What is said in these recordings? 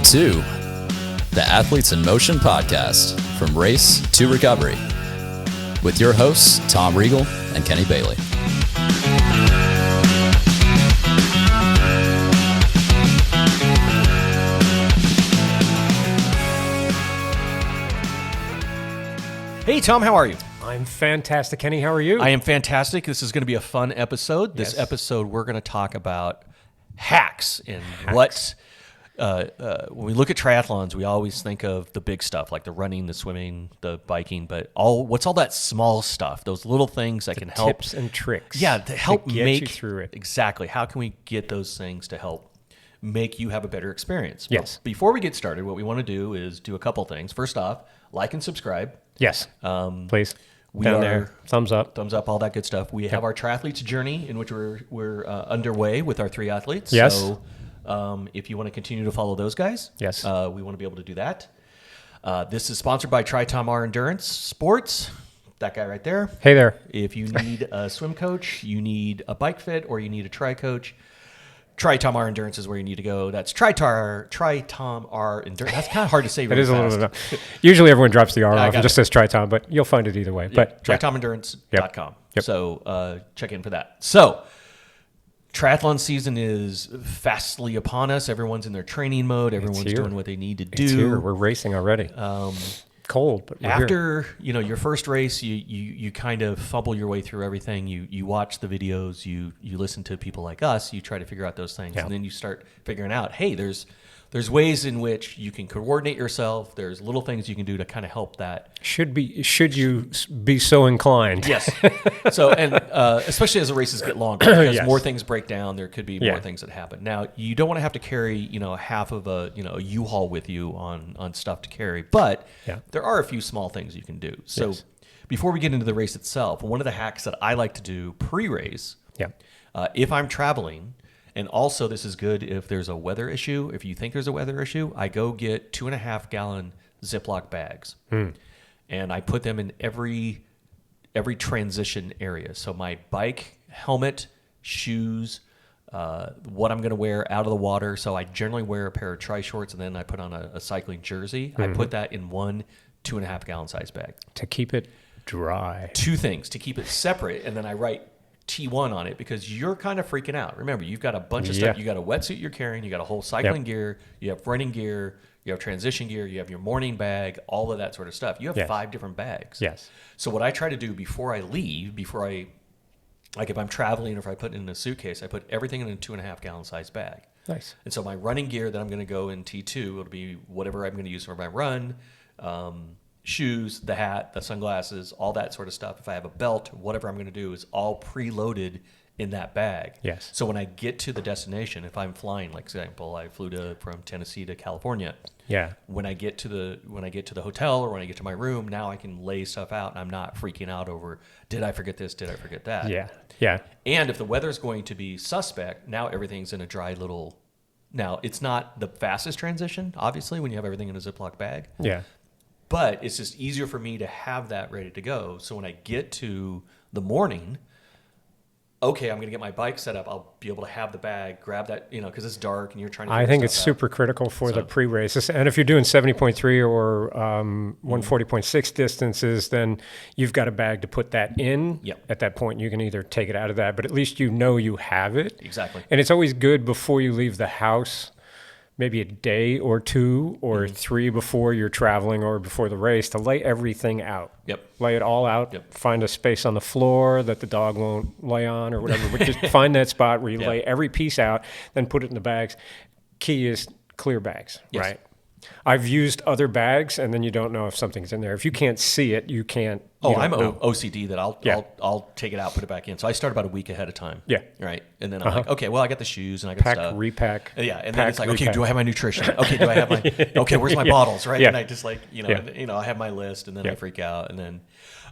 to the Athletes in Motion podcast, From Race to Recovery, with your hosts, Tom Riegel and Kenny Bailey. Hey, Tom, how are you? I'm fantastic. Kenny, how are you? I am fantastic. This is going to be a fun episode. This episode, we're going to talk about hacks and what... when we look at triathlons, we always think of the big stuff, like the running, the swimming, the biking, but what's all that small stuff, those little things that can help. Tips and tricks. Yeah, to help get make you through it. Exactly. How can we get those things to help make you have a better experience? Yes. But before we get started, what we want to do is do a couple things. First off, like and subscribe. Yes. Please. Down there. Thumbs up. Thumbs up, all that good stuff. We have our triathletes journey in which we're underway with our 3 athletes. Yes. So if you want to continue to follow those guys, yes, we want to be able to do that. This is sponsored by Triathlon Endurance Sports. That guy right there. Hey there. If you need a swim coach, you need a bike fit, or you need a tri coach, Triathlon Endurance is where you need to go. That's Triathlon Endurance. That's kind of hard to say. Really it is fast. a little bit. Usually everyone drops the R off and just it. says Triton, but you'll find it either way. But TriathlonEndurance.com. Yep. So check in for that. So triathlon season is fastly upon us. Everyone's in their training mode. Everyone's doing what they need to do. It's here. We're racing already. Cold, but we're after here. Your first race, you kind of fumble your way through everything. You watch the videos. You listen to people like us. You try to figure out those things, and then you start figuring out, hey, there's ways in which you can coordinate yourself. There's little things you can do to kind of help that. Should you be so inclined? Yes. So, and especially as the races get longer, because more things break down, there could be more things that happen. Now, you don't want to have to carry, half of a U-Haul with you on stuff to carry, but there are a few small things you can do. So, before we get into the race itself, one of the hacks that I like to do pre-race, if I'm traveling. And also, this is good if there's a weather issue. If you think there's a weather issue, I go get 2.5-gallon Ziploc bags, and I put them in every transition area. So my bike, helmet, shoes, what I'm going to wear out of the water. So I generally wear a pair of tri-shorts, and then I put on a cycling jersey. I put that in one 2.5-gallon size bag to keep it dry. 2 things to keep it separate, and then I write T1 on it because you're kind of freaking out. Remember, you've got a bunch of stuff. You got a wetsuit you're carrying. You got a whole cycling gear. You have running gear. You have transition gear. You have your morning bag. All of that sort of stuff. You have 5 different bags. Yes. So what I try to do before I leave, like if I'm traveling or if I put it in a suitcase, I put everything in a 2.5-gallon size bag. Nice. And so my running gear that I'm going to go in T2, it'll be whatever I'm going to use for my run. Shoes, the hat, the sunglasses, all that sort of stuff. If I have a belt, whatever I'm going to do is all preloaded in that bag. Yes. So when I get to the destination, if I'm flying, like example, I flew from Tennessee to California. Yeah. When I get to the hotel or when I get to my room, now I can lay stuff out and I'm not freaking out over, did I forget this? Did I forget that? Yeah. Yeah. And if the weather's going to be suspect, now everything's in a dry little. Now it's not the fastest transition, obviously, when you have everything in a Ziploc bag. Yeah. But it's just easier for me to have that ready to go. So when I get to the morning, okay, I'm going to get my bike set up. I'll be able to have the bag, grab that, because it's dark and you're trying to. I think it's super critical for the pre-races. And if you're doing 70.3 or 140.6 distances, then you've got a bag to put that in. Yep. At that point, you can either take it out of that, but at least you have it. Exactly. And it's always good before you leave the house, maybe a day or 2 or 3 before you're traveling or before the race, to lay everything out. Yep. Lay it all out. Yep. Find a space on the floor that the dog won't lay on or whatever. But just find that spot where you lay every piece out, then put it in the bags. Key is clear bags, right? I've used other bags, and then you don't know if something's in there. If you can't see it, you can't. I'm OCD that I'll take it out, put it back in. So I start about a week ahead of time. Yeah. Right. And then I'm like, okay, well, I got the shoes and I got stuff. Repack. Yeah. And then it's like, okay, do I have my nutrition? Okay, do I have my? Okay, where's my bottles? Right. And I just I have my list, and then I freak out, and then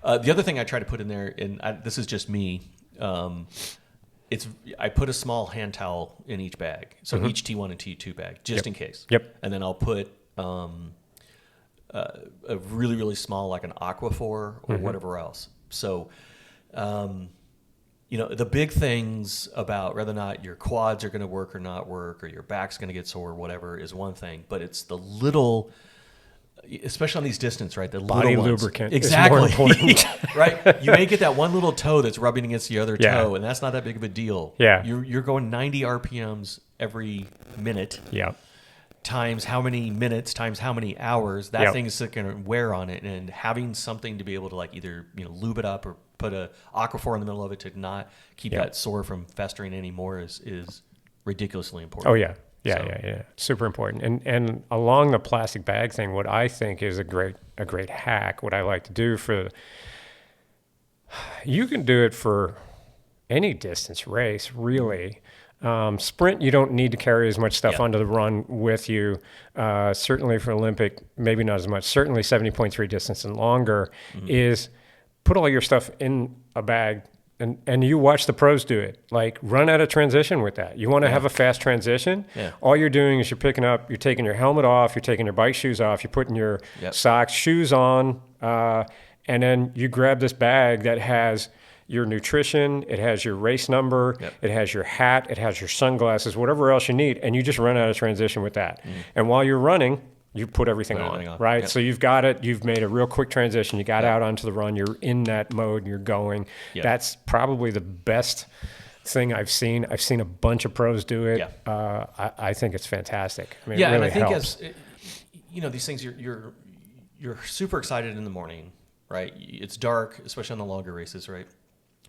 the other thing I try to put in there, and this is just me. I put a small hand towel in each bag, so each T1 and T2 bag, just in case. Yep. And then I'll put a really, really small, like an Aquaphor or whatever else. So the big things about whether or not your quads are going to work or not work, or your back's going to get sore, or whatever, is one thing. But it's the little, especially on these distance, right? The body little ones. lubricant Exactly. is more important. Right? You may get that one little toe that's rubbing against the other Yeah. toe, and that's not that big of a deal. Yeah. You're going 90 RPMs every minute. Yeah. Times how many minutes, times how many hours, that Yep. thing is going to wear on it. And having something to be able to like either lube it up or put a Aquaphor in the middle of it to not keep Yep. that sore from festering anymore is ridiculously important. Oh yeah. Yeah, So- yeah. Super important. And along the plastic bag thing, what I think is a great hack, what I like to do you can do it for any distance race, really. Sprint, you don't need to carry as much stuff Yeah. onto the run with you. Certainly for Olympic, maybe not as much. Certainly 70.3 distance and longer is put all your stuff in a bag and you watch the pros do it. Like run out of transition with that. You want to have a fast transition. Yeah. All you're doing is you're taking your helmet off, you're taking your bike shoes off, you're putting your socks, shoes on, and then you grab this bag that has your nutrition, it has your race number, it has your hat, it has your sunglasses, whatever else you need, and you just run out of transition with that. And while you're running, you put everything on, right? Yep. So you've got it, you've made a real quick transition, you got out onto the run, you're in that mode, and you're going. That's probably the best thing I've seen. I've seen a bunch of pros do it. I think it's fantastic. I mean, it really and I think helps. these things you're super excited in the morning, right? It's dark, especially on the longer races, right?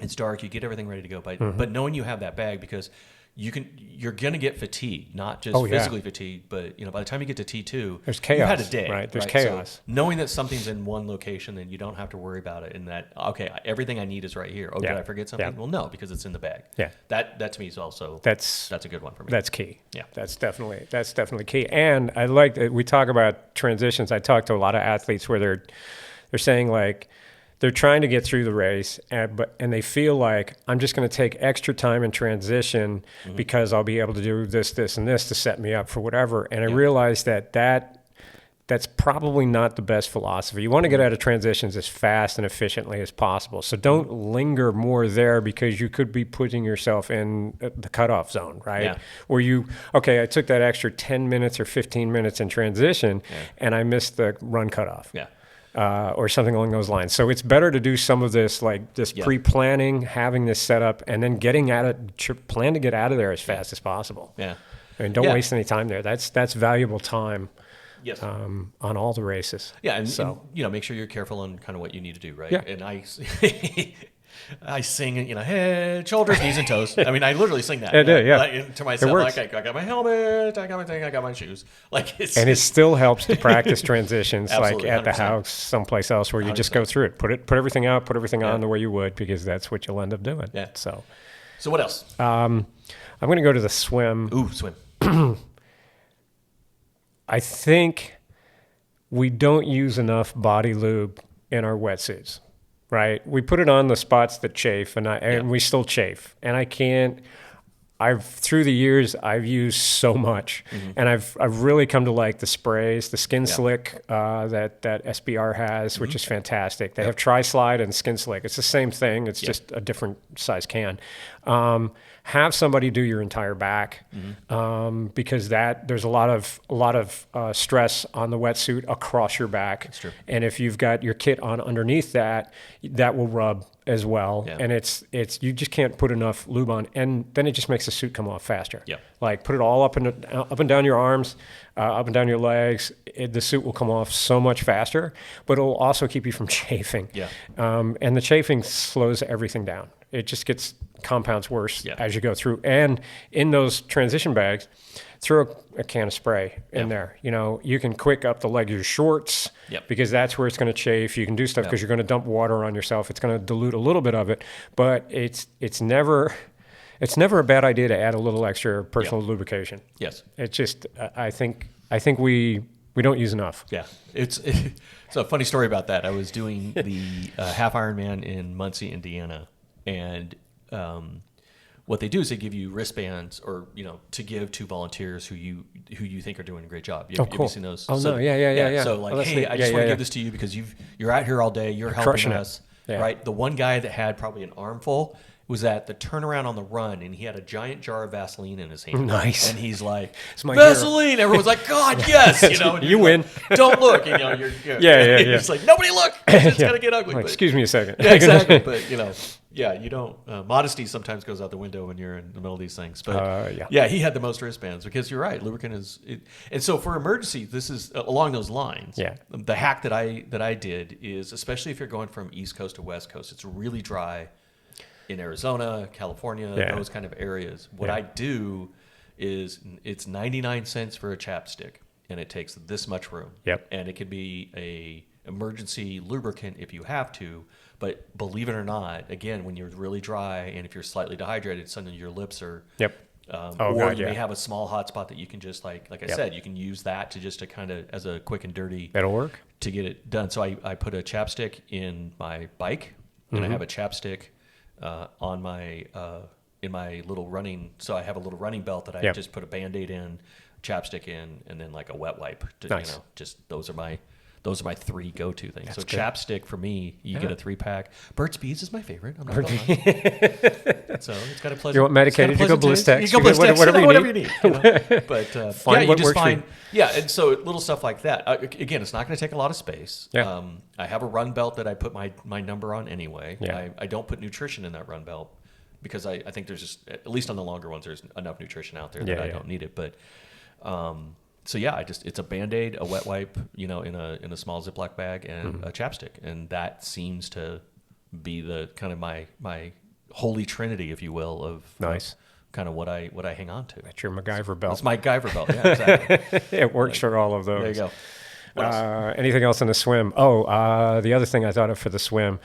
It's dark. You get everything ready to go, but knowing you have that bag, because you're gonna get fatigued, not just physically fatigued, but by the time you get to T2, there's chaos. You had a day, right? There's chaos. So knowing that something's in one location, then you don't have to worry about it. And that everything I need is right here. Oh, did I forget something? Well, no, because it's in the bag. Yeah. That to me is also that's a good one for me. That's key. Yeah. That's definitely key. And I like that we talk about transitions. I talk to a lot of athletes where they're saying like, they're trying to get through the race, and they feel like I'm just going to take extra time in transition because I'll be able to do this, and this to set me up for whatever. And I realized that's probably not the best philosophy. You want to get out of transitions as fast and efficiently as possible. So don't linger more there, because you could be putting yourself in the cutoff zone, right? Yeah. Where I took that extra 10 minutes or 15 minutes in transition and I missed the run cutoff. Yeah. Or something along those lines. So it's better to do some of this, like this pre-planning, having this set up, and then plan to get out of there as fast as possible. Yeah. And don't waste any time there. That's valuable time. Yes. On all the races. Yeah, and make sure you're careful on kind of what you need to do, right? Yeah. And I sing, head, shoulders, knees, and toes. I mean, I literally sing that. I do, yeah. Like, to myself, works. like, I got my helmet, I got my thing, I got my shoes. Like, And it still helps to practice transitions, like Absolutely, at the 100%. house, someplace else where you just go through it. Put everything out, put everything on the way you would, because that's what you'll end up doing. Yeah. So what else? I'm going to go to the swim. Ooh, swim. I think we don't use enough body lube in our wetsuits, right? We put it on the spots that chafe, and we still chafe. And through the years, I've used so much, and I've really come to like the sprays, the Skin Slick that SBR has, which is fantastic. They have Tri-Slide and Skin Slick. It's the same thing. It's just a different size can. Have somebody do your entire back, because there's a lot of stress on the wetsuit across your back. That's true. And if you've got your kit on underneath that will rub as well. Yeah. And it's you just can't put enough lube on, and then it just makes the suit come off faster. Yeah. Like put it all up and down your arms, up and down your legs. The suit will come off so much faster, but it'll also keep you from chafing. Yeah. And the chafing slows everything down. It just gets compounds worse as you go through. And in those transition bags, throw a can of spray in there. You can quick up the leg of your shorts because that's where it's going to chafe. You can do stuff because you're going to dump water on yourself. It's going to dilute a little bit of it, but it's never a bad idea to add a little extra personal lubrication. Yes. It's just I think we don't use enough. Yeah. It's a funny story about that. I was doing the half Ironman in Muncie, Indiana, and what they do is they give you wristbands, or to give to volunteers who you think are doing a great job. Cool. Have you seen those? Oh, no, yeah. So hey, I just want to give this to you because you're out here all day, you're helping crushing us, it. Yeah. right? The one guy that had probably an armful, was at the turnaround on the run, and he had a giant jar of Vaseline in his hand. Nice. And he's like, my Vaseline! Hero. Everyone's like, God, yes! You know, you win. Like, don't look. You know, yeah. He's like, nobody look. It's going to get ugly. Like, but, excuse me a second. Yeah, exactly. But, you know, yeah, you don't. Modesty sometimes goes out the window when you're in the middle of these things. But yeah, he had the most wristbands because you're right. Lubricant is, and so for emergency, this is along those lines. Yeah. The hack that I did is, especially if you're going from East Coast to West Coast, it's really dry in Arizona, California, those kind of areas. What I do is it's 99 cents for a chapstick, and it takes this much room. Yep. And it could be a emergency lubricant if you have to. But believe it or not, again, when you're really dry and if you're slightly dehydrated, suddenly your lips are. Yep. Or you may have a small hot spot that you can just like I said, you can use that to kind of as a quick and dirty. That'll work to get it done. So I put a chapstick in my bike, and I have a chapstick on my in my little running. So I have a little running belt that I just put a Band-Aid in, chapstick in, and then like a wet wipe. Nice. You know, just those are my 3 go-to things. That's so good. chapstick for me, you get a 3-pack. Burt's Bees is my favorite. I'm not gonna lie. So it's got a pleasant. You want medicated? You go Blistex. You go Blistex. Whatever you need. You know? But find you what just works for find you. and so little stuff like that. Again, it's not going to take a lot of space. Yeah. I have a run belt that I put my number on anyway. Yeah. I don't put nutrition in that run belt because I think there's just, at least on the longer ones, there's enough nutrition out there that I don't need it. But so yeah, it's a Band-Aid, a wet wipe, you know, in a small Ziploc bag, and a chapstick, and that seems to be the kind of my holy trinity, if you will, of kind of what I hang on to. That's your MacGyver belt. It's my MacGyver belt. Yeah, exactly. It works for all of those. There you go. Anything else on the swim? The other thing I thought of for the swim,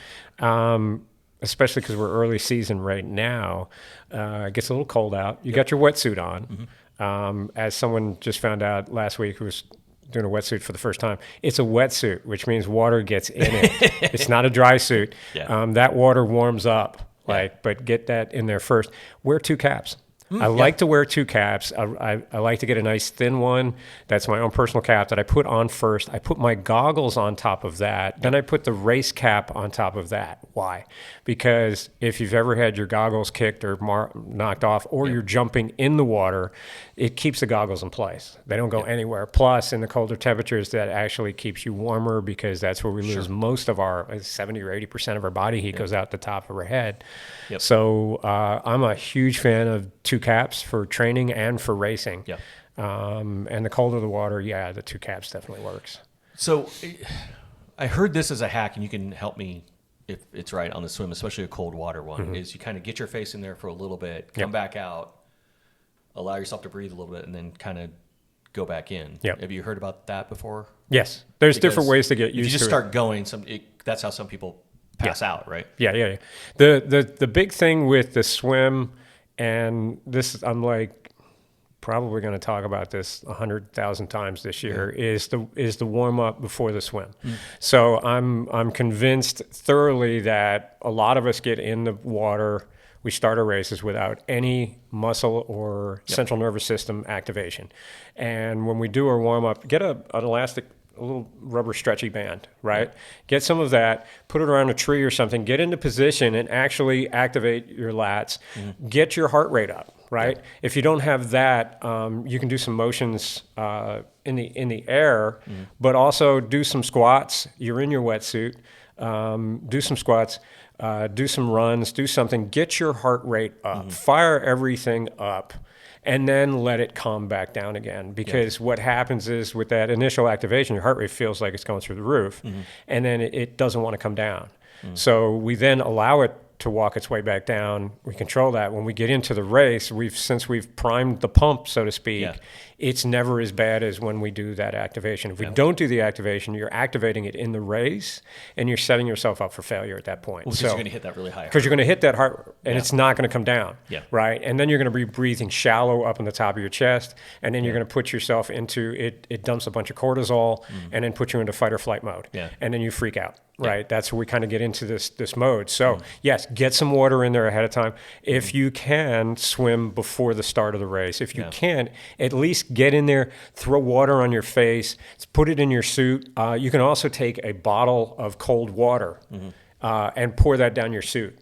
especially because we're early season right now, it gets a little cold out. You got your wetsuit on. Mm-hmm. As someone just found out last week who was doing a wetsuit for the first time, it's a wetsuit, which means water gets in it. It's not a dry suit. Yeah. That water warms up, but get that in there first. Wear 2 caps. I like to wear 2 caps. I like to get a nice thin one. That's my own personal cap that I put on first. I put my goggles on top of that. Then I put the race cap on top of that. Why? Because if you've ever had your goggles kicked or knocked off, or you're jumping in the water, it keeps the goggles in place. They don't go anywhere. Plus, in the colder temperatures, that actually keeps you warmer because that's where we lose most of our 70 or 80% of our body heat goes out the top of our head. Yep. So I'm a huge fan of 2 caps for training and for racing. Yeah. And the colder the water, the 2 caps definitely works. So I heard this as a hack, and you can help me if it's right on the swim, especially a cold water one, is you kind of get your face in there for a little bit, come back out, allow yourself to breathe a little bit, and then kind of go back in. Yep. Have you heard about that before? Yes. There's different ways to get used to it. If you just start going, that's how some people pass out, right? Yeah. The big thing with the swim, and this, I'm like probably going to talk about this 100,000 times this year, is the warm up before the swim. So I'm convinced thoroughly that a lot of us get in the water, we start our races without any muscle or central nervous system activation. And when we do our warm up, get an elastic, a little rubber stretchy band, right? Get some of that, put it around a tree or something, get into position and actually activate your lats, get your heart rate up, right? If you don't have that, you can do some motions in the air, but also do some squats. You're in your wetsuit, do some squats, do some runs, do something, get your heart rate up, fire everything up, and then let it calm back down again. Because what happens is with that initial activation, your heart rate feels like it's going through the roof, and then it doesn't want to come down. So we then allow it to walk its way back down. We control that. When we get into the race, since we've primed the pump, so to speak, it's never as bad as when we do that activation. If we don't do the activation, you're activating it in the race, and you're setting yourself up for failure at that point. Well, because you're going to hit that really high. Because you're going to hit that heart, and it's not going to come down, right? And then you're going to be breathing shallow up in the top of your chest, and then you're going to put yourself into it. It dumps a bunch of cortisol, and then put you into fight or flight mode, and then you freak out. Right, that's where we kind of get into this mode. So yes, get some water in there ahead of time. If you can, swim before the start of the race. If you can't, at least get in there, throw water on your face, put it in your suit. You can also take a bottle of cold water and pour that down your suit.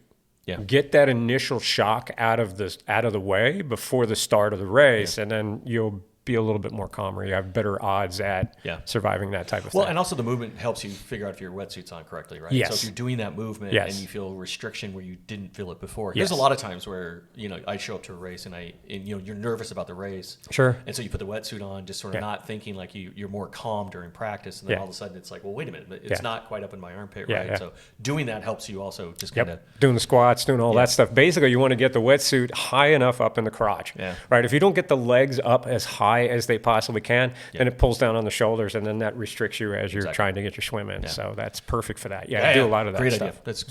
Get that initial shock out of the way before the start of the race, and then you'll be a little bit more calmer. You have better odds at surviving that type of thing. Well, and also the movement helps you figure out if your wetsuit's on correctly, right? Yes. So if you're doing that movement and you feel restriction where you didn't feel it before. Yes. There's a lot of times where, I show up to a race and you're nervous about the race. Sure. And so you put the wetsuit on, just sort of not thinking like you're more calm during practice. And then all of a sudden it's like, well, wait a minute, it's not quite up in my armpit, right? Yeah. So doing that helps you also just kind of doing the squats, doing all that stuff. Basically, you want to get the wetsuit high enough up in the crotch, right? If you don't get the legs up as high as they possibly can, then it pulls down on the shoulders, and then that restricts you as you're trying to get your swim in. So that's perfect for that. I do a lot of that great stuff. Idea. That's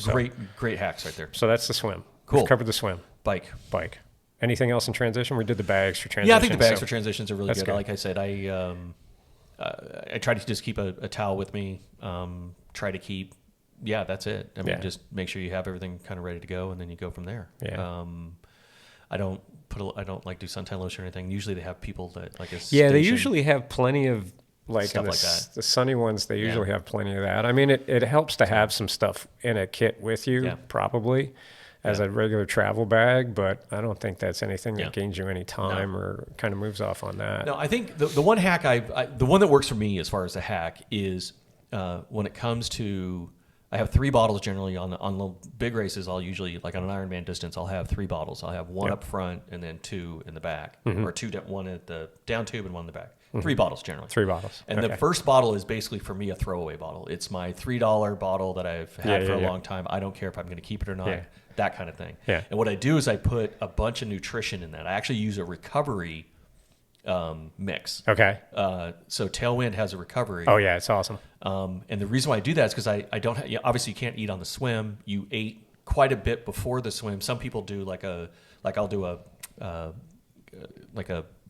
great hacks right there. So that's the swim. Cool. We've covered the swim. Bike. Anything else in transition? We did the bags for transition. Yeah, I think the bags for transitions are really good. Good. Like I said, I try to just keep a towel with me. Try to keep. Yeah, that's it. I mean, just make sure you have everything kind of ready to go, and then you go from there. Yeah. I don't like do suntan lotion or anything. Usually they have people that like a they usually have plenty of stuff like that. The sunny ones. They usually have plenty of that. I mean, it helps to have some stuff in a kit with you, probably as a regular travel bag. But I don't think that's anything that gains you any time or kind of moves off on that. No, I think the one hack the one that works for me as far as the hack is when it comes to. I have 3 bottles generally on the big races. I'll usually, like on an Ironman distance, I'll have 3 bottles. I'll have one up front and then 2 in the back, or 2, one at the down tube and one in the back. 3 bottles generally. 3 bottles. And the first bottle is basically for me a throwaway bottle. It's my $3 bottle that I've had for a long time. I don't care if I'm going to keep it or not. That kind of thing. Yeah. And what I do is I put a bunch of nutrition in that. I actually use a recovery mix. Okay. So Tailwind has a recovery. Oh yeah, it's awesome. And the reason why I do that is because I don't have, obviously you can't eat on the swim. You ate quite a bit before the swim. Some people do I'll do a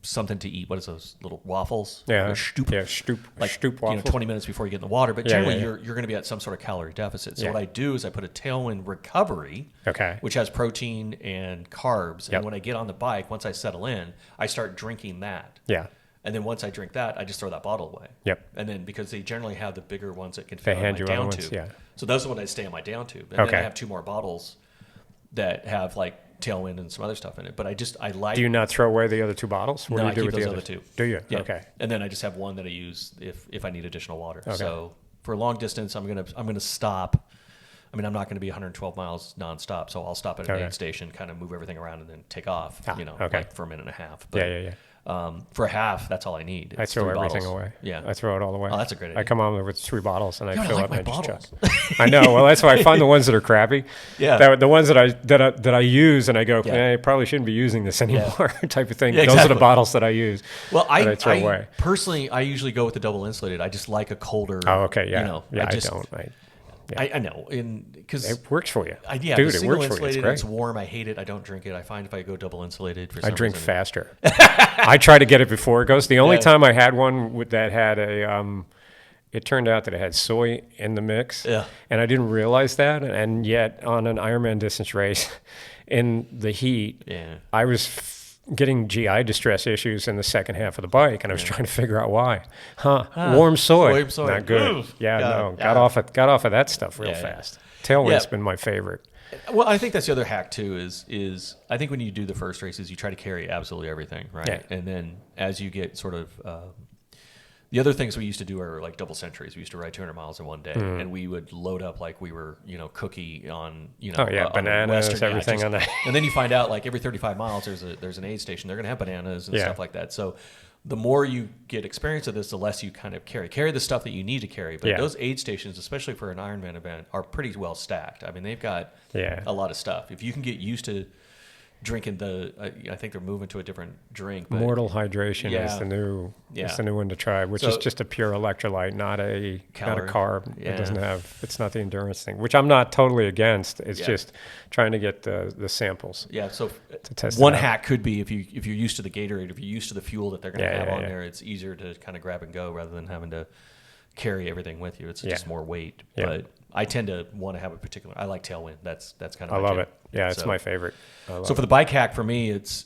something to eat. What is those little waffles? Yeah. Stoop. Yeah, stoop. Like stoop waffles. 20 minutes before you get in the water. But generally you're going to be at some sort of calorie deficit. So what I do is I put a Tailwind recovery, which has protein and carbs. And when I get on the bike, once I settle in, I start drinking that. Yeah. And then once I drink that, I just throw that bottle away. Yep. And then because they generally have the bigger ones that can fit on my you down other tube. ones, So those are what I stay on my down tube. And then I have 2 more bottles that have like Tailwind and some other stuff in it. But I like. Do you not throw away the other 2 bottles? What do you do with those the other 2. Do you? Yeah. Okay. And then I just have one that I use if I need additional water. So for long distance, I'm gonna stop. I mean, I'm not going to be 112 miles nonstop, so I'll stop at an aid station, kind of move everything around, and then take off. Like for a minute and a half. But, for a half, that's all I need. I throw everything away. Yeah, I throw it all away. Oh, that's a great idea. I come on with 3 bottles and I fill like up my my bottles. chuck. I know. Well, that's why I find the ones that are crappy. Yeah. The ones that I use and I go, I probably shouldn't be using this anymore, type of thing. Yeah, Those are the bottles that I use. Well, I throw away. Personally, I usually go with the double insulated. I just like a colder. Oh, okay. Yeah. I don't. I know, because it works for you. Dude, it works for you. It's warm. I hate it. I don't drink it. I find if I go double insulated, for some I drink reason, faster. I try to get it before it goes. The only time I had one that had it turned out that it had soy in the mix, and I didn't realize that. And yet, on an Ironman distance race, in the heat, I was getting GI distress issues in the second half of the bike, and I was trying to figure out why. Warm soy, not good. Oof. Got off of that stuff real fast. Tailwind's been my favorite. Well, I think that's the other hack too. Is I think when you do the first races, you try to carry absolutely everything, right? Yeah. And then as you get sort of the other things we used to do are like double centuries. We used to ride 200 miles in one day, and we would load up like we were, cookie on, bananas, everything on that. And then you find out like every 35 miles there's an aid station. They're going to have bananas and stuff like that. So the more you get experience of this, the less you kind of carry the stuff that you need to carry. But those aid stations, especially for an Ironman event, are pretty well stacked. I mean, they've got a lot of stuff. If you can get used to drinking I think they're moving to a different drink. But Mortal Hydration is the new one to try, which is just a pure electrolyte, not a carb. Yeah. It doesn't have. It's not the endurance thing, which I'm not totally against. It's just trying to get the samples. Yeah. So to test one hack could be if you're used to the Gatorade, if you're used to the fuel that they're going to have on there, it's easier to kind of grab and go rather than having to carry everything with you. It's just more weight. Yeah. But I tend to want to have a particular. I like Tailwind. That's kind of. I love it. Yeah, it's my favorite. So for the bike hack for me, it's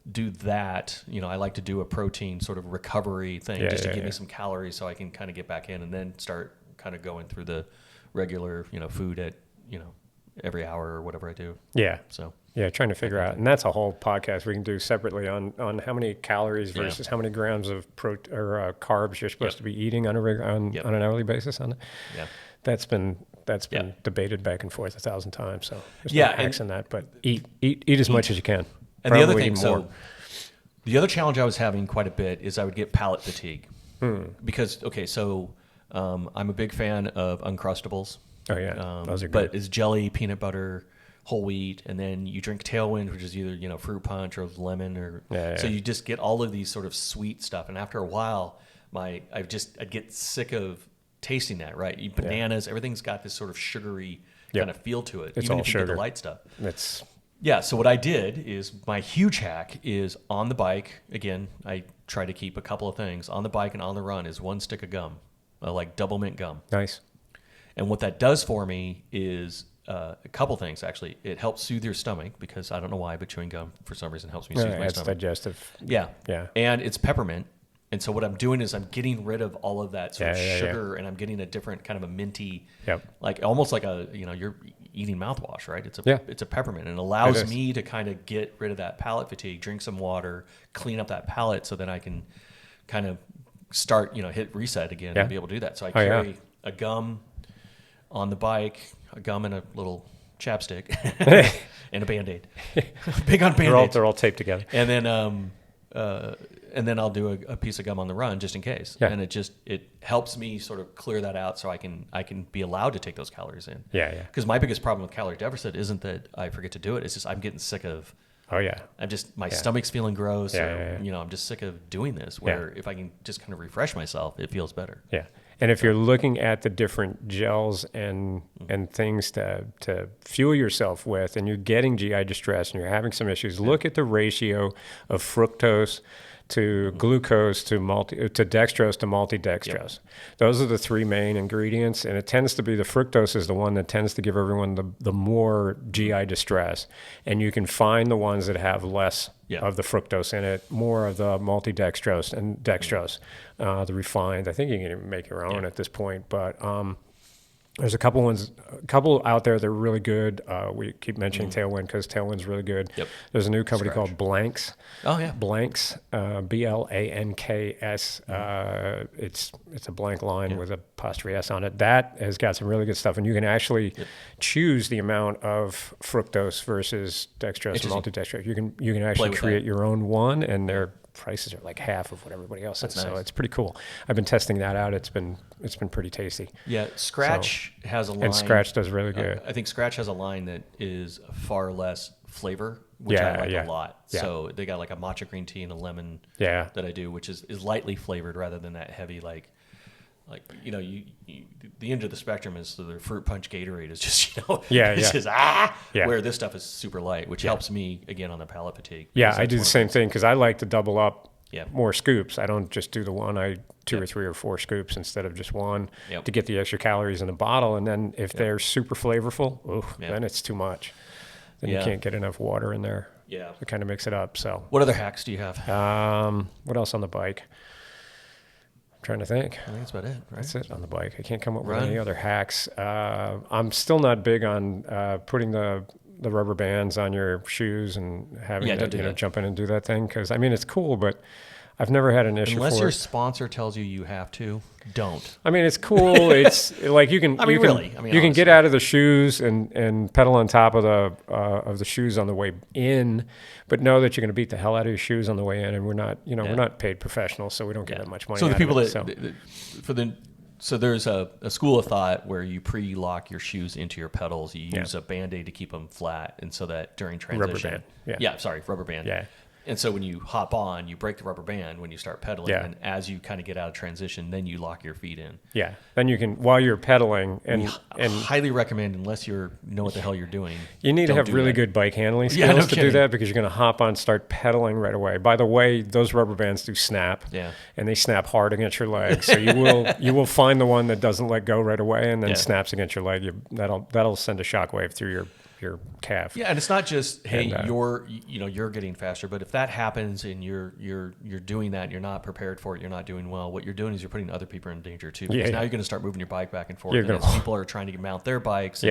do that. I like to do a protein sort of recovery thing just to give me some calories so I can kind of get back in and then start kind of going through the regular food at every hour or whatever I do. Yeah. So yeah, trying to figure out, and that's a whole podcast we can do separately on how many calories versus how many grams of carbs you're supposed to be eating on an hourly basis on it. Yeah. That's been debated back and forth 1,000 times. So there's no hacks in that, but eat as much as you can. And the other thing, the other challenge I was having quite a bit is I would get palate fatigue because I'm a big fan of Uncrustables. Oh yeah, those are good. But it's jelly, peanut butter, whole wheat, and then you drink Tailwind, which is either fruit punch or lemon, or so you just get all of these sort of sweet stuff. And after a while, I'd get sick of tasting that. Right, bananas, everything's got this sort of sugary kind of feel to it. It's even all if you sugar. get the light stuff. So what I did is my huge hack is on the bike. Again, I try to keep a couple of things on the bike and on the run is 1 stick of gum, like double mint gum. Nice. And what that does for me is a couple things, actually. It helps soothe your stomach because I don't know why, but chewing gum for some reason helps me soothe my stomach. It's digestive. Yeah. Yeah. And it's peppermint. And so what I'm doing is I'm getting rid of all of that sort of sugar and I'm getting a different kind of a minty, like almost like you're eating mouthwash, right? It's a peppermint, and it allows me to kind of get rid of that palate fatigue, drink some water, clean up that palate, so then I can kind of start, hit reset again and be able to do that. So I carry a gum on the bike, a gum and a little chapstick, and a Band-Aid. Big on Band-Aids. They're all taped together. And then I'll do a piece of gum on the run just in case. Yeah. And it helps me sort of clear that out so I can be allowed to take those calories in. Yeah, yeah. Because my biggest problem with calorie deficit isn't that I forget to do it. It's just I'm getting sick of. Oh yeah. My stomach's feeling gross. I'm just sick of doing this. Where if I can just kind of refresh myself, it feels better. Yeah. And if you're looking at the different gels and things to fuel yourself with, and you're getting GI distress and you're having some issues, look at the ratio of fructose to glucose to dextrose to multidextrose. Those are the three main ingredients, and it tends to be the fructose is the one that tends to give everyone the more GI distress. And you can find the ones that have less of the fructose in it, more of the multidextrose and dextrose, the refined. I think you can even make your own at this point, but there's a couple out there that are really good. We keep mentioning Tailwind because Tailwind's really good. Yep. There's a new company called Blanks. Oh yeah, Blanks, Blanks. It's a blank line with a apostrophe S on it. That has got some really good stuff, and you can actually choose the amount of fructose versus dextrose and multidextrose. You can actually create your own one, and their prices are like half of what everybody else is. So it's pretty cool. I've been testing that out. It's been pretty tasty. Yeah, Scratch has a line. And Scratch does really good. I think Scratch has a line that is far less flavor, which I like a lot. Yeah. So they got like a matcha green tea and a lemon that I do, which is lightly flavored rather than that heavy the end of the spectrum is the fruit punch Gatorade is just where this stuff is super light, which helps me again on the palate fatigue. Yeah, I do the same thing because I like to double up more scoops. I don't just do the one. I two or three or four scoops instead of just one to get the extra calories in the bottle. And then if they're super flavorful, then it's too much. Then you can't get enough water in there. Yeah, to kind of mix it up. So what other hacks do you have? What else on the bike? I'm trying to think. I think that's about it, right? That's it on the bike. I can't come up with any other hacks. I'm still not big on putting the rubber bands on your shoes and having to jump in and do that thing because it's cool, but I've never had an issue unless for your it. Sponsor tells you have to. Don't. It's cool. It's like you can get out of the shoes and pedal on top of the shoes on the way in, but know that you're going to beat the hell out of your shoes on the way in. And we're not we're not paid professionals, so we don't get that much money. So the people that so there's a school of thought where you pre-lock your shoes into your pedals. You use a Band-Aid to keep them flat, and so that during transition, rubber band. Yeah. And so when you hop on, you break the rubber band when you start pedaling, and as you kind of get out of transition, then you lock your feet in. Yeah. Then you can, while you're pedaling, and highly recommend, unless you know what the hell you're doing. You need to have really good bike handling skills to do that because you're going to hop on, start pedaling right away. By the way, those rubber bands do snap, and they snap hard against your leg. So you will find the one that doesn't let go right away and then snaps against your leg. That'll send a shockwave through your calf. Yeah, and it's not just you're getting faster, but if that happens and you're doing that and you're not prepared for it, you're not doing well, what you're doing is you're putting other people in danger too. Because now you're going to start moving your bike back and forth. And as people are trying to mount their bikes,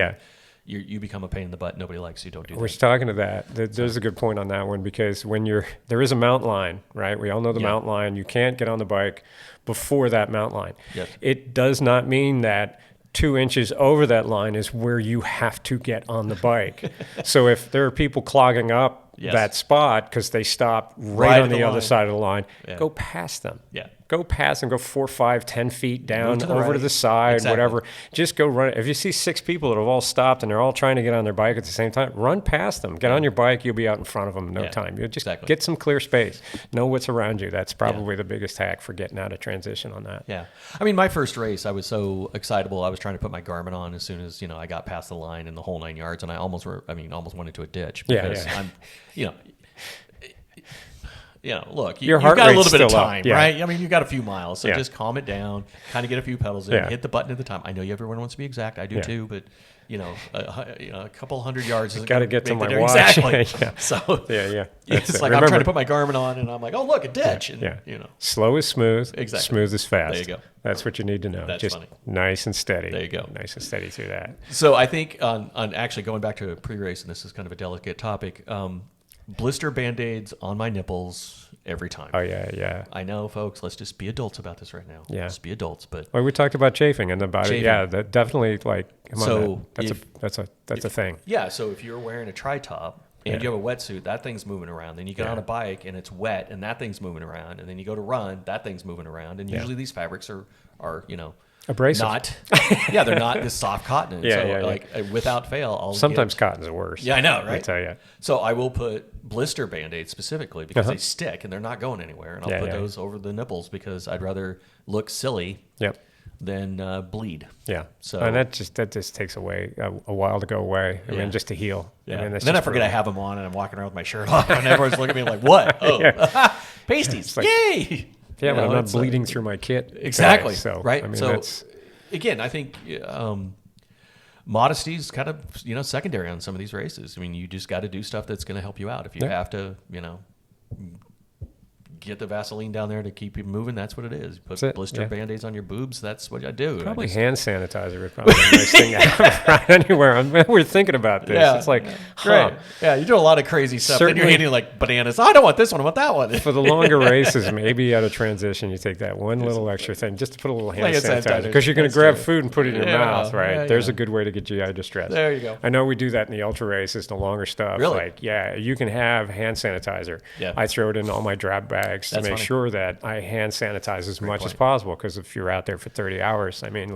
you become a pain in the butt. Nobody likes you. Don't do that. We're talking to that. There's a good point on that one, because there is a mountain line, right? We all know the mountain line. You can't get on the bike before that mountain line. Yes. It does not mean that 2 inches over that line is where you have to get on the bike. So if there are people clogging up that spot because they stop right on the other side of the line, go past them. Yeah. Go past them, go 4, 5, 10 feet down, over to the side, exactly. whatever. Just go run. If you see 6 people that have all stopped and they're all trying to get on their bike at the same time, run past them. Get on your bike. You'll be out in front of them in no time. You'll just get some clear space. Know what's around you. That's probably the biggest hack for getting out of transition on that. Yeah. I mean, my first race, I was so excitable. I was trying to put my Garmin on as soon as, I got past the line in the whole 9 yards, and I almost went into a ditch because I'm, look, you've got a little bit of time, right? I mean, you've got a few miles, so just calm it down, kind of get a few pedals in, hit the button at the time. I know everyone wants to be exact. I do too, but a couple hundred yards. Got to get to my watch. Exactly. Yeah. So it's like Remember, I'm trying to put my Garmin on, and I'm like, oh look, a ditch. And, slow is smooth. Exactly. Smooth is fast. There you go. That's what you need to know. That's just funny. Nice and steady. There you go. Nice and steady through that. So I think on actually going back to a pre-race, and this is kind of a delicate topic. Blister Band-Aids on my nipples every time. Oh, yeah. I know, folks. Let's just be adults about this right now. Yeah. Just be adults. But we talked about chafing and about it. Yeah, that definitely, come on, that's a thing. Yeah, so if you're wearing a tri-top and you have a wetsuit, that thing's moving around. Then you get on a bike and it's wet and that thing's moving around. And then you go to run, that thing's moving around. And usually these fabrics are abrasive. They're not this soft cotton. Without fail, sometimes cotton's worse. Yeah, I know, right? I tell you. So I will put blister Band-Aids specifically because they stick and they're not going anywhere. And I'll put those over the nipples because I'd rather look silly than bleed. Yeah. So and that just takes away a while to go away. I mean, just to heal. Yeah. I mean, and then I forget I have them on and I'm walking around with my shirt off and everyone's looking at me like, what? Oh, pasties. Like, yay. Yeah, but I'm not bleeding through my kit. Exactly. So, right. I mean, so again, I think modesty is kind of secondary on some of these races. I mean, you just got to do stuff that's going to help you out. If you have to, get the Vaseline down there to keep you moving, that's what it is. Put blister Band-Aids on your boobs, that's what I do. Probably hand sanitizer would probably be a nice thing to have right anywhere. We're thinking about this. Yeah, it's like, great. Yeah, you do a lot of crazy stuff. Certainly, then you're eating like bananas. I don't want this one, I want that one. For the longer races, maybe out of transition, you take that one little extra thing just to put a little hand sanitizer. Because you're going to grab food and put it in your mouth, right? Yeah, there's a good way to get GI distress. There you go. I know we do that in the ultra races, the longer stuff. Really? You can have hand sanitizer. Yeah. I throw it in all my drab bags to make sure that I hand sanitize as much as possible, because if you're out there for 30 hours, I mean,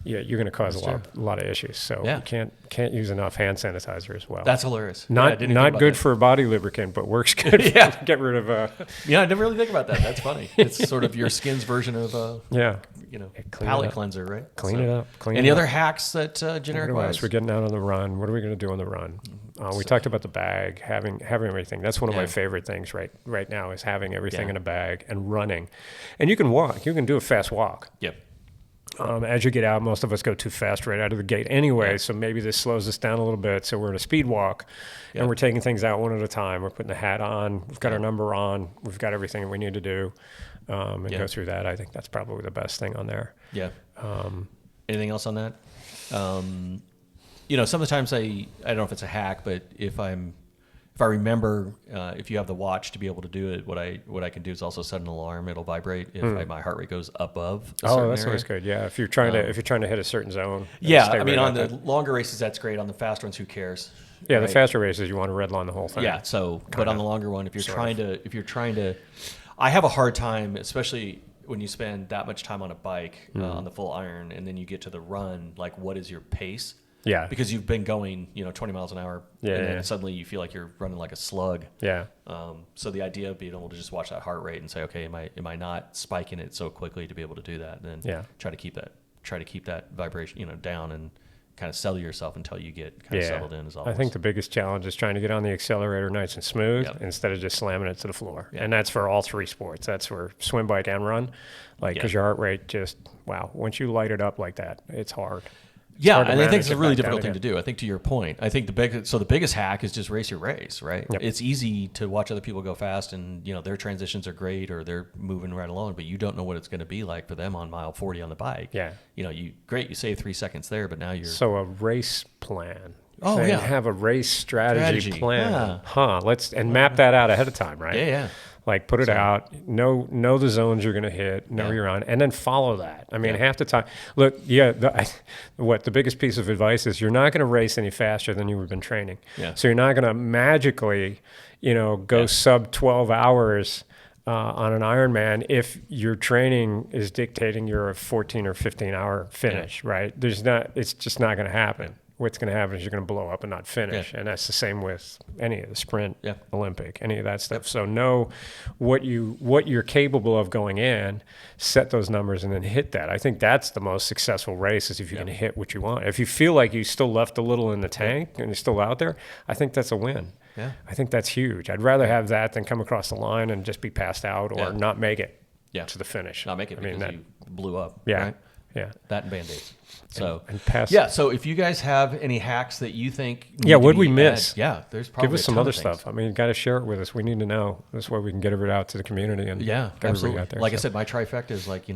you're going to cause a lot of issues. So you can't use enough hand sanitizer as well. That's hilarious. Not good for body lubricant, but works good. To get rid of. I never really think about that. That's funny. It's sort of your skin's version of palate cleanser, right? Clean it up. Any other hacks that generic wise? We're getting out on the run. What are we going to do on the run? We talked about the bag, having everything. That's one of my favorite things right now is having everything in a bag and running. And you can walk. You can do a fast walk. Yep. As you get out, most of us go too fast right out of the gate anyway, so maybe this slows us down a little bit. So we're in a speed walk, and we're taking things out one at a time. We're putting the hat on. We've got our number on. We've got everything we need to do, and go through that. I think that's probably the best thing on there. Yeah. Anything else on that? Sometimes I don't know if it's a hack, but if I remember, if you have the watch to be able to do it, what I can do is also set an alarm. It'll vibrate if my heart rate goes above a certain that's area. always good. Yeah, if you're trying to hit a certain zone. On the longer races that's great. On the fast ones, who cares? Yeah, the faster races you want to redline the whole thing. Yeah. So, but on the longer one, if you're trying to, I have a hard time, especially when you spend that much time on a bike on the full iron, and then you get to the run. Like, what is your pace? Yeah. Because you've been going, 20 miles an hour, and then suddenly you feel like you're running like a slug. Yeah. So the idea of being able to just watch that heart rate and say, okay, am I not spiking it so quickly to be able to do that? And then try to keep that vibration, down and kind of settle yourself until you get kind of settled in. I think the biggest challenge is trying to get on the accelerator nice and smooth instead of just slamming it to the floor. Yep. And that's for all three sports. That's for swim, bike, and run. Because your heart rate once you light it up like that, it's hard. Yeah, and I think it's a really difficult thing to do. I think to your point, I think the biggest hack is just race your race, right? Yep. It's easy to watch other people go fast, and their transitions are great or they're moving right along, but you don't know what it's going to be like for them on mile 40 on the bike. Yeah, you save 3 seconds there, but now you're a race plan. Have a race strategy plan. Yeah. Map that out ahead of time, right? Yeah. Like put it out, know the zones you're going to hit, know you're on, and then follow that. I mean, half the time, look, the biggest piece of advice is you're not going to race any faster than you've been training. Yeah. So you're not going to magically, go sub 12 hours on an Ironman if your training is dictating you're a 14 or 15 hour finish, right? It's just not going to happen. What's going to happen is you're going to blow up and not finish. And that's the same with any of the sprint, Olympic, any of that stuff. So know what you're capable of going in, set those numbers, and then hit that. I think that's the most successful race is if you can hit what you want. If you feel like you still left a little in the tank and you're still out there, I think that's a win. Yeah. I think that's huge. I'd rather have that than come across the line and just be passed out or not make it to the finish. Not make it because you blew up, right? Yeah. That and Band-Aids. So so if you guys have any hacks that you think what'd we miss? There's probably give us some other stuff. I mean, you got to share it with us. We need to know. This way we can get it out to the community and absolutely. Out there. Like I said, my trifecta is like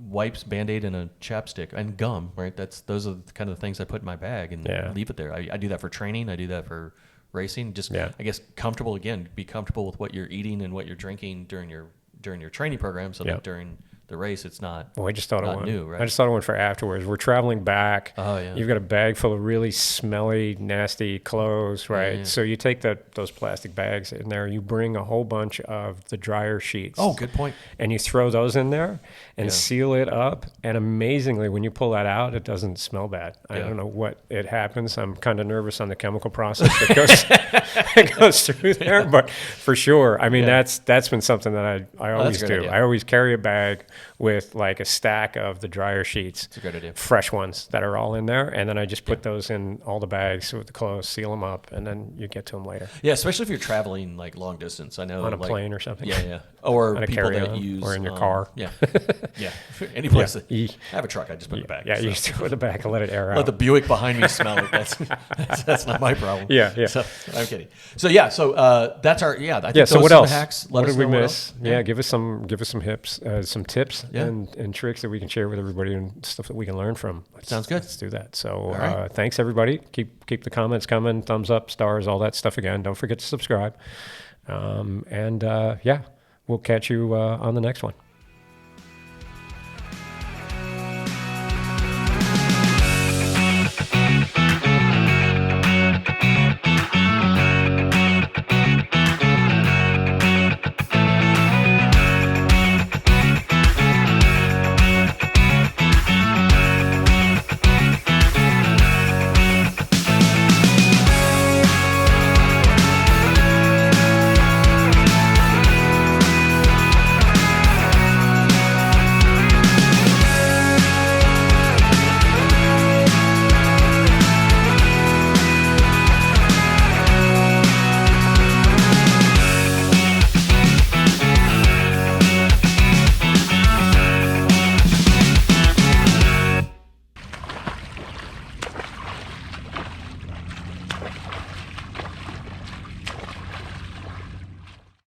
wipes, Band-Aid, and a chapstick and gum. Right. Those are the kind of things I put in my bag and leave it there. I do that for training. I do that for racing. Just I guess comfortable again. Be comfortable with what you're eating and what you're drinking during your training program, so that during the race, it's not. Well, I just thought of one. New, right? I just thought of one for afterwards. We're traveling back. Oh yeah. You've got a bag full of really smelly, nasty clothes, right? Yeah. So you take those plastic bags in there. You bring a whole bunch of the dryer sheets. Oh, good point. And you throw those in there and seal it up. And amazingly, when you pull that out, it doesn't smell bad. I don't know what it happens. I'm kind of nervous on the chemical process that goes through there, but for sure. I mean, that's been something that I always do. Idea. I always carry a bag with like a stack of the dryer sheets. That's a great idea. Fresh ones that are all in there. And then I just put those in all the bags with the clothes, seal them up, and then you get to them later. Yeah, especially if you're traveling like long distance. I know on a plane or something. Yeah. Or on a people carry-on, that use. or in your car. Yeah. Any place that I have a truck, I just put it in the bag. Yeah, you just throw it in the back and let it air out. Let the Buick behind me smell it. That's not my problem. Yeah. So, I'm kidding. So that's our I think so what else? Hacks. What did we miss? Yeah, give us some hips, some tips and tricks that we can share with everybody and stuff that we can learn from. Sounds good. Let's do that. So thanks everybody. Keep the comments coming, thumbs up, stars, all that stuff again. Don't forget to subscribe. We'll catch you on the next one.